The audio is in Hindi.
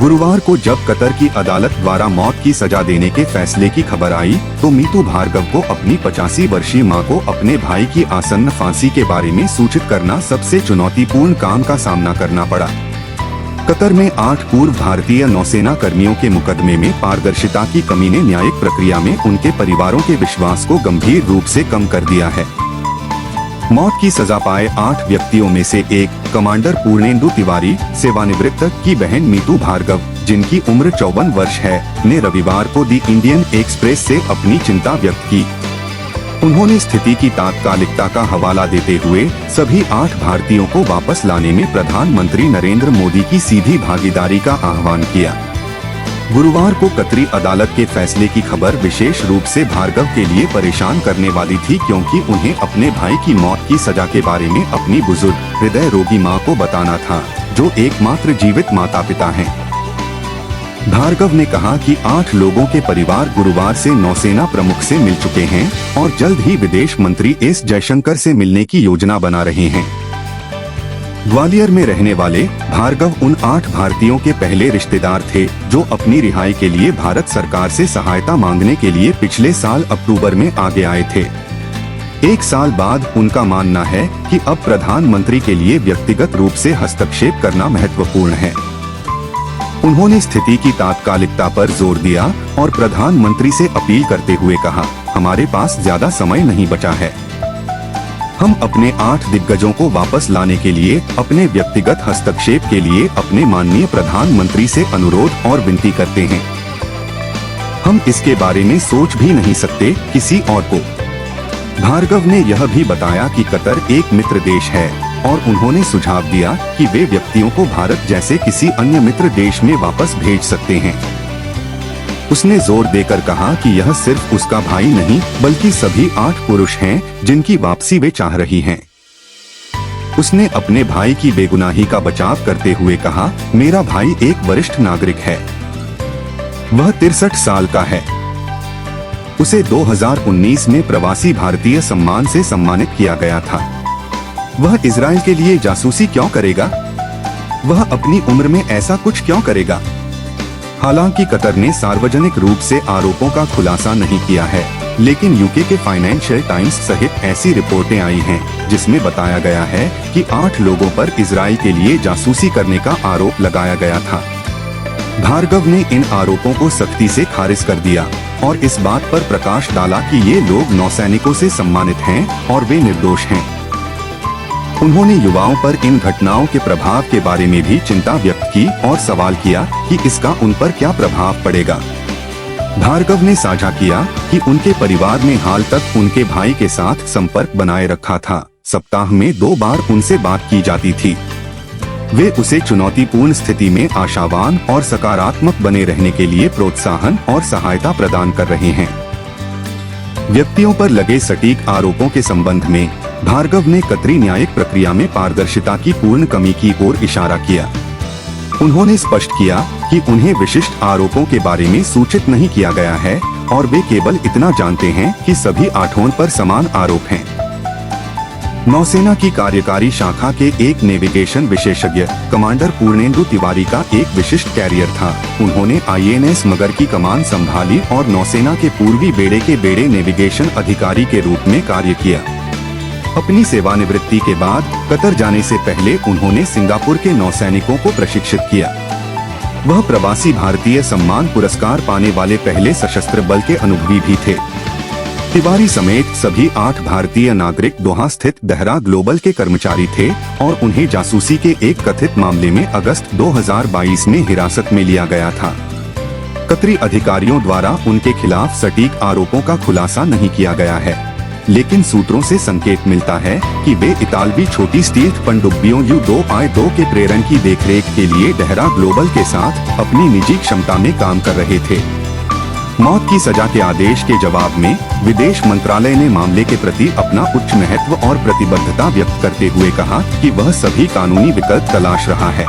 गुरुवार को जब कतर की अदालत द्वारा मौत की सजा देने के फैसले की खबर आई, तो मीतू भार्गव को अपनी 85 वर्षीय मां को अपने भाई की आसन्न फांसी के बारे में सूचित करना सबसे चुनौतीपूर्ण काम का सामना करना पड़ा। कतर में 8 पूर्व भारतीय नौसेना कर्मियों के मुकदमे में पारदर्शिता की कमी ने न्यायिक प्रक्रिया में उनके परिवारों के विश्वास को गंभीर रूप से कम कर दिया है। मौत की सजा पाए 8 व्यक्तियों में से एक कमांडर पूर्णेंदु तिवारी, सेवानिवृत्त की बहन मीतू भार्गव, जिनकी उम्र 54 वर्ष है, ने रविवार को दी इंडियन एक्सप्रेस से अपनी चिंता व्यक्त की। उन्होंने स्थिति की तात्कालिकता का हवाला देते हुए सभी 8 भारतीयों को वापस लाने में प्रधानमंत्री नरेंद्र मोदी की सीधी भागीदारी का आह्वान किया। गुरुवार को कतरी अदालत के फैसले की खबर विशेष रूप से भार्गव के लिए परेशान करने वाली थी, क्योंकि उन्हें अपने भाई की मौत की सजा के बारे में अपनी बुजुर्ग हृदय रोगी मां को बताना था, जो एकमात्र जीवित माता पिता हैं। भार्गव ने कहा कि 8 लोगों के परिवार गुरुवार से नौसेना प्रमुख से मिल चुके हैं और जल्द ही विदेश मंत्री एस जयशंकर से मिलने की योजना बना रहे हैं। ग्वालियर में रहने वाले भार्गव उन 8 भारतीयों के पहले रिश्तेदार थे जो अपनी रिहाई के लिए भारत सरकार से सहायता मांगने के लिए पिछले साल अक्टूबर में आगे आए थे। 1 साल बाद उनका मानना है कि अब प्रधानमंत्री के लिए व्यक्तिगत रूप से हस्तक्षेप करना महत्वपूर्ण है। उन्होंने स्थिति की तात्कालिकता पर जोर दिया और प्रधानमंत्री से अपील करते हुए कहा, हमारे पास ज्यादा समय नहीं बचा है। हम अपने 8 दिग्गजों को वापस लाने के लिए अपने व्यक्तिगत हस्तक्षेप के लिए अपने माननीय प्रधानमंत्री से अनुरोध और विनती करते हैं। हम इसके बारे में सोच भी नहीं सकते किसी और को। भार्गव ने यह भी बताया कि कतर एक मित्र देश है और उन्होंने सुझाव दिया कि वे व्यक्तियों को भारत जैसे किसी अन्य मित्र देश में वापस भेज सकते हैं। उसने जोर देकर कहा कि यह सिर्फ उसका भाई नहीं बल्कि सभी 8 पुरुष हैं जिनकी वापसी वे चाह रही हैं। उसने अपने भाई की बेगुनाही का बचाव करते हुए कहा, मेरा भाई एक वरिष्ठ नागरिक है। वह 63 साल का है। उसे 2019 में प्रवासी भारतीय सम्मान से सम्मानित किया गया था। वह इजराइल के लिए जासूसी क्यों करेगा? वह अपनी उम्र में ऐसा कुछ क्यों करेगा? हालांकि कतर ने सार्वजनिक रूप से आरोपों का खुलासा नहीं किया है, लेकिन यूके के फाइनेंशियल टाइम्स सहित ऐसी रिपोर्टें आई हैं जिसमें बताया गया है कि 8 लोगों पर इजराइल के लिए जासूसी करने का आरोप लगाया गया था। भार्गव ने इन आरोपों को सख्ती से खारिज कर दिया और इस बात पर प्रकाश डाला कि ये लोग नौसैनिकों से सम्मानित हैं और वे निर्दोष हैं। उन्होंने युवाओं पर इन घटनाओं के प्रभाव के बारे में भी चिंता व्यक्त की और सवाल किया कि इसका उन पर क्या प्रभाव पड़ेगा। भार्गव ने साझा किया कि उनके परिवार ने हाल तक उनके भाई के साथ संपर्क बनाए रखा था। सप्ताह में 2 बार उनसे बात की जाती थी। वे उसे चुनौतीपूर्ण स्थिति में आशावान और सकारात्मक बने रहने के लिए प्रोत्साहन और सहायता प्रदान कर रहे हैं। व्यक्तियों पर लगे सटीक आरोपों के संबंध में भार्गव ने कतरी न्यायिक प्रक्रिया में पारदर्शिता की पूर्ण कमी की ओर इशारा किया। उन्होंने स्पष्ट किया कि उन्हें विशिष्ट आरोपों के बारे में सूचित नहीं किया गया है और वे केवल इतना जानते हैं कि सभी 8 पर समान आरोप हैं। नौसेना की कार्यकारी शाखा के एक नेविगेशन विशेषज्ञ कमांडर पूर्णेंदु तिवारी का एक विशिष्ट कैरियर था। उन्होंने INS मगर की कमान संभाली और नौसेना के पूर्वी बेड़े के बेड़े नेविगेशन अधिकारी के रूप में कार्य किया। अपनी सेवानिवृत्ति के बाद कतर जाने से पहले उन्होंने सिंगापुर के नौसैनिकों को प्रशिक्षित किया। वह प्रवासी भारतीय सम्मान पुरस्कार पाने वाले पहले सशस्त्र बल के अनुभवी भी थे। तिवारी समेत सभी 8 भारतीय नागरिक दोहा स्थित दहरा ग्लोबल के कर्मचारी थे और उन्हें जासूसी के एक कथित मामले में अगस्त 2022 में हिरासत में लिया गया था। कतरी अधिकारियों द्वारा उनके खिलाफ सटीक आरोपों का खुलासा नहीं किया गया है, लेकिन सूत्रों से संकेत मिलता है कि वे इतालवी छोटी स्टील्थ पनडुब्बियों U-2I-2 के प्रेरण की देखरेख के लिए दहरा ग्लोबल के साथ अपनी निजी क्षमता में काम कर रहे थे। मौत की सजा के आदेश के जवाब में विदेश मंत्रालय ने मामले के प्रति अपना उच्च महत्व और प्रतिबद्धता व्यक्त करते हुए कहा कि वह सभी कानूनी विकल्प तलाश रहा है।